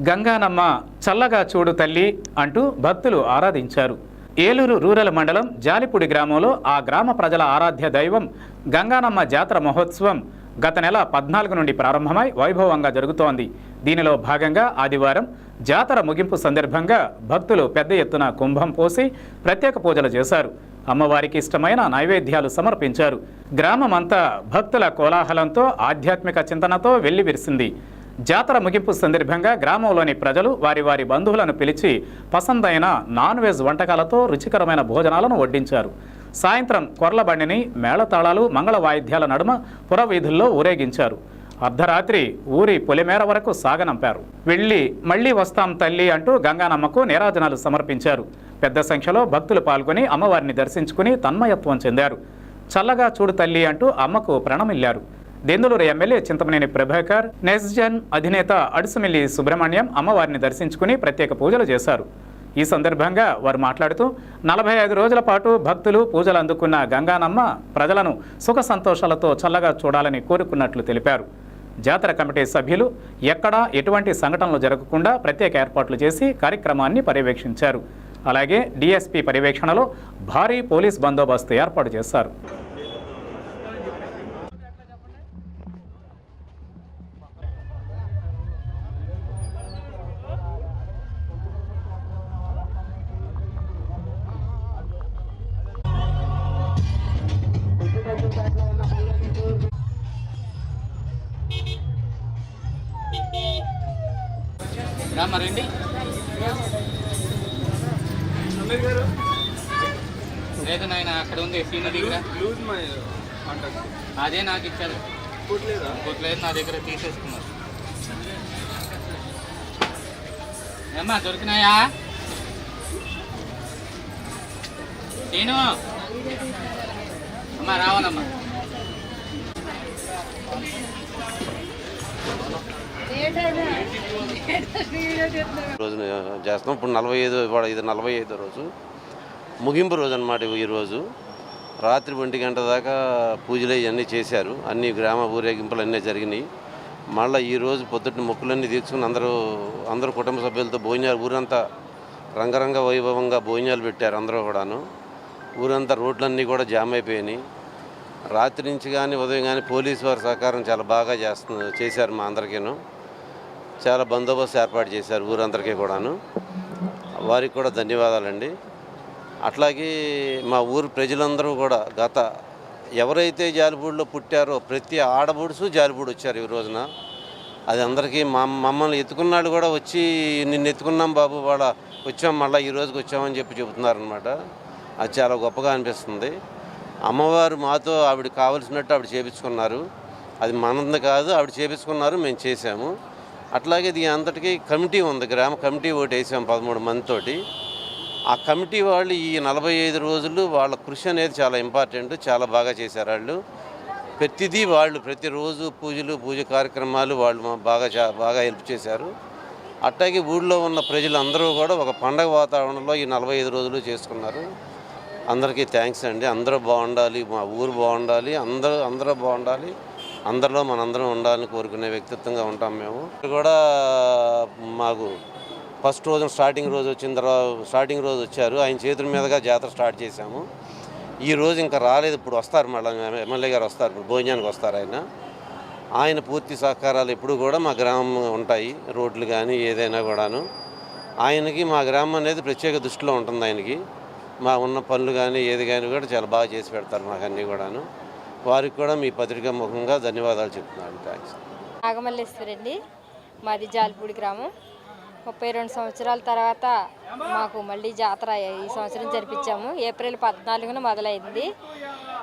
గంగానమ్మ చల్లగా చూడు తల్లి అంటూ భక్తులు ఆరాధించారు. ఏలూరు రూరల్ మండలం జాలిపూడి గ్రామంలో ఆ గ్రామ ప్రజల ఆరాధ్య దైవం గంగానమ్మ జాతర మహోత్సవం గత నెల 14 నుండి ప్రారంభమై వైభవంగా జరుగుతోంది. దీనిలో భాగంగా ఆదివారం జాతర ముగింపు సందర్భంగా భక్తులు పెద్ద ఎత్తున కుంభం పోసి ప్రత్యేక పూజలు చేశారు. అమ్మవారికి ఇష్టమైన నైవేద్యాలు సమర్పించారు. గ్రామమంతా భక్తుల కోలాహలంతో ఆధ్యాత్మిక చింతనతో వెల్లివిరిసింది. జాతర ముగింపు సందర్భంగా గ్రామంలోని ప్రజలు వారి వారి బంధువులను పిలిచి పసందైన నాన్ వెజ్ వంటకాలతో రుచికరమైన భోజనాలను వడ్డించారు. సాయంత్రం కొర్లబండిని మేళతాళాలు మంగళ వాయిద్యాల నడుమ పురవీధుల్లో ఊరేగించారు. అర్ధరాత్రి ఊరి పొలిమేర వరకు సాగనంపారు. వెళ్ళి మళ్లీ వస్తాం తల్లి అంటూ గంగానమ్మకు నీరాజనాలు సమర్పించారు. పెద్ద సంఖ్యలో భక్తులు పాల్గొని అమ్మవారిని దర్శించుకుని తన్మయత్వం చెందారు. చల్లగా చూడు తల్లి అంటూ అమ్మకు ప్రణమిల్లారు. దెందులూరు ఎమ్మెల్యే చింతమనేని ప్రభాకర్, నెస్జన్ అధినేత అడుసుమిల్లి సుబ్రహ్మణ్యం అమ్మవారిని దర్శించుకుని ప్రత్యేక పూజలు చేశారు. ఈ సందర్భంగా వారు మాట్లాడుతూ 45 రోజుల పాటు భక్తులు పూజలు అందుకున్న గంగానమ్మ ప్రజలను సుఖ సంతోషాలతో చల్లగా చూడాలని కోరుకున్నట్లు తెలిపారు. జాతర కమిటీ సభ్యులు ఎక్కడా ఎటువంటి సంఘటనలు జరగకుండా ప్రత్యేక ఏర్పాట్లు చేసి కార్యక్రమాన్ని పర్యవేక్షించారు. అలాగే డీఎస్పీ పర్యవేక్షణలో భారీ పోలీస్ బందోబస్తు ఏర్పాటు చేశారు. రామారెడ్డి లేదు నాయన అక్కడ ఉంది సీనరీ అదే నాకు ఇచ్చారు కొట్లేదు నా దగ్గర తీసేసుకున్నారు. ఏమ్మా దొరికినాయా నేను అమ్మా రావాలమ్మా రోజున చేస్తాం. ఇప్పుడు 45 రోజు ముగింపు రోజు అన్నమాట. ఈరోజు రాత్రి 1 గంట దాకా పూజలు ఇవన్నీ చేశారు. అన్ని గ్రామ ఊరేగింపులు అన్నీ జరిగినాయి. మళ్ళీ ఈరోజు పొద్దున్న మొక్కులన్నీ తీర్చుకుని అందరూ కుటుంబ సభ్యులతో భోజనాలు ఊరంతా రంగరంగ వైభవంగా భోజనాలు పెట్టారు. అందరూ కూడాను ఊరంతా రోడ్లన్నీ కూడా జామ్ అయిపోయినాయి. రాత్రి నుంచి కానీ ఉదయం కానీ పోలీసు వారి సహకారం చాలా బాగా చేశారు. మా అందరికీను చాలా బందోబస్తు ఏర్పాటు చేశారు ఊరందరికీ కూడాను. వారికి కూడా ధన్యవాదాలండి. అట్లాగే మా ఊరు ప్రజలందరూ కూడా ఎవరైతే జాలిపూడిలో పుట్టారో ప్రతి ఆడబుడుసు జాలిపూడి వచ్చారు ఈ రోజున. అది అందరికీ మమ్మల్ని ఎత్తుకున్నాడు కూడా వచ్చి నిన్ను ఎత్తుకున్నాం బాబు వాళ్ళ వచ్చాం మళ్ళీ ఈ రోజుకి వచ్చామని చెప్తున్నారనమాట. అది చాలా గొప్పగా అనిపిస్తుంది. అమ్మవారు మాతో ఆవిడ కావలసినట్టు ఆవిడ చేపించుకున్నారు. అది మనది కాదు, ఆవిడ చేపించుకున్నారు, మేము చేసాము. అట్లాగే ఇది అంతటికీ కమిటీ ఉంది, గ్రామ కమిటీ ఒకటి వేసాము 13 మందితోటి. ఆ కమిటీ వాళ్ళు ఈ 45 రోజులు వాళ్ళ కృషి అనేది చాలా ఇంపార్టెంట్. చాలా బాగా చేశారు వాళ్ళు. ప్రతిదీ వాళ్ళు ప్రతిరోజు పూజ కార్యక్రమాలు వాళ్ళు బాగా హెల్ప్ చేశారు. అట్లాగే ఊళ్ళో ఉన్న ప్రజలందరూ కూడా ఒక పండగ వాతావరణంలో ఈ 45 రోజులు చేసుకున్నారు. అందరికీ థ్యాంక్స్ అండి. అందరూ బాగుండాలి, మా ఊరు బాగుండాలి, అందరూ బాగుండాలి, అందరిలో మనందరం ఉండాలని కోరుకునే వ్యక్తిత్వంగా ఉంటాం మేము. కూడా మాకు ఫస్ట్ రోజు స్టార్టింగ్ రోజు వచ్చారు. ఆయన చేతుల మీదుగా జాతర స్టార్ట్ చేశాము. ఈ రోజు ఇంకా రాలేదు, ఇప్పుడు వస్తారు, మళ్ళీ ఎమ్మెల్యే గారు వస్తారు, ఇప్పుడు భోజనానికి వస్తారు. ఆయన పూర్తి సహకారాలు ఎప్పుడు కూడా మా గ్రామం ఉంటాయి. రోడ్లు కానీ ఏదైనా కూడాను ఆయనకి మా గ్రామం అనేది ప్రత్యేక దృష్టిలో ఉంటుంది. ఆయనకి మా ఉన్న పనులు కానీ ఏది కానీ కూడా చాలా బాగా చేసి పెడతారు మాకు అన్నీ కూడాను. వారికి కూడా మీ పత్రికా ముఖంగా ధన్యవాదాలు చెప్తున్నాను. థ్యాంక్స్. నాగమల్లేశ్వరండి, మాది జాలిపూడి గ్రామం. 32 సంవత్సరాల తర్వాత మాకు మళ్ళీ జాతర ఈ సంవత్సరం జరిపించాము. ఏప్రిల్ 14న మొదలైంది.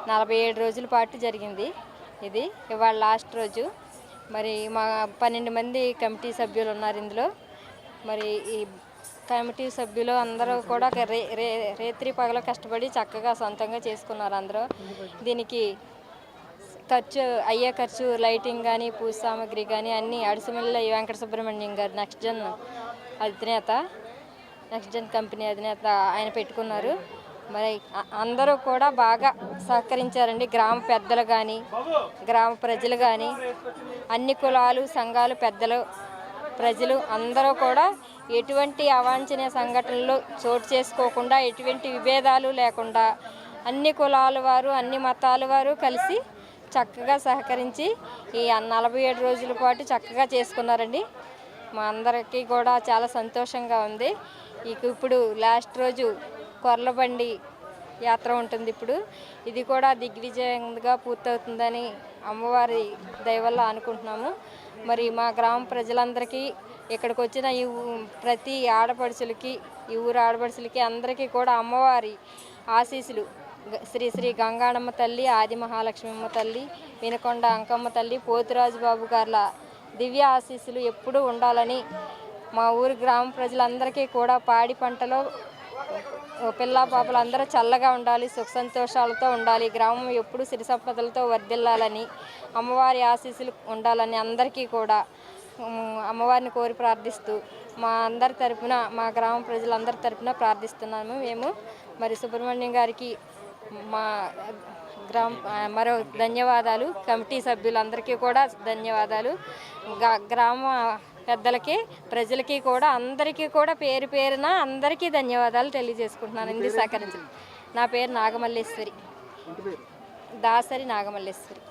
47 రోజుల పాటు జరిగింది. ఇది ఇవాళ లాస్ట్ రోజు. మరి మా 12 మంది కమిటీ సభ్యులు ఉన్నారు ఇందులో. మరి ఈ కమిటీ సభ్యులు అందరూ కూడా రేత్రి పగలు కష్టపడి చక్కగా సొంతంగా చేసుకున్నారు అందరూ. దీనికి ఖర్చు లైటింగ్ కానీ పూజ సామాగ్రి కానీ అన్నీ అడుసుమిల్లి వెంకట సుబ్రహ్మణ్యం గారు నెక్స్ట్ జన్ కంపెనీ అధినేత ఆయన పెట్టుకున్నారు. మరి అందరూ కూడా బాగా సహకరించారండి. గ్రామ పెద్దలు కానీ గ్రామ ప్రజలు కానీ అన్ని కులాలు సంఘాలు పెద్దలు ప్రజలు అందరూ కూడా ఎటువంటి అవాంఛనీయ సంఘటనలు చోటు చేసుకోకుండా, ఎటువంటి విభేదాలు లేకుండా అన్ని కులాల వారు, అన్ని మతాల వారు కలిసి చక్కగా సహకరించి ఈ 47 రోజుల పాటు చక్కగా చేసుకున్నారండి. మా అందరికీ కూడా చాలా సంతోషంగా ఉంది. ఇప్పుడు లాస్ట్ రోజు కొర్లబండి యాత్ర ఉంటుంది. ఇప్పుడు ఇది కూడా దిగ్విజయంగా పూర్తవుతుందని అమ్మవారి దయ వల్ల అనుకుంటున్నాము. మరి మా గ్రామ ప్రజలందరికీ, ఇక్కడికి వచ్చిన ప్రతి ఆడపడుచులకి, ఈ ఊరు ఆడపడుచులకి అందరికీ కూడా అమ్మవారి ఆశీస్సులు, శ్రీ శ్రీ గంగానమ్మ తల్లి, ఆది మహాలక్ష్మమ్మ తల్లి, వినకొండ అంకమ్మ తల్లి, పోతురాజు బాబు గార్ల దివ్య ఆశీస్సులు ఎప్పుడూ ఉండాలని, మా ఊరు గ్రామ ప్రజలందరికీ కూడా పాడి పంటలో పిల్లా పాపలు అందరూ చల్లగా ఉండాలి, సుఖ సంతోషాలతో ఉండాలి, గ్రామం ఎప్పుడు సిరి సంపదలతో వర్ధిల్లాలని, అమ్మవారి ఆశీస్సులు ఉండాలని అందరికీ కూడా అమ్మవారిని కోరి ప్రార్థిస్తూ మా అందరి తరపున, మా గ్రామ ప్రజలందరి తరపున ప్రార్థిస్తున్నాము మేము. మరి సుబ్రహ్మణ్యం గారికి మా మరో ధన్యవాదాలు. కమిటీ సభ్యులందరికీ కూడా ధన్యవాదాలు. గ్రామ పెద్దలకి, ప్రజలకి కూడా అందరికీ కూడా పేరు పేరున అందరికీ ధన్యవాదాలు తెలియజేసుకుంటున్నాను. ఇందుకు సహకరించండి. నా పేరు నాగమల్లేశ్వరి, దాసరి నాగమల్లేశ్వరి.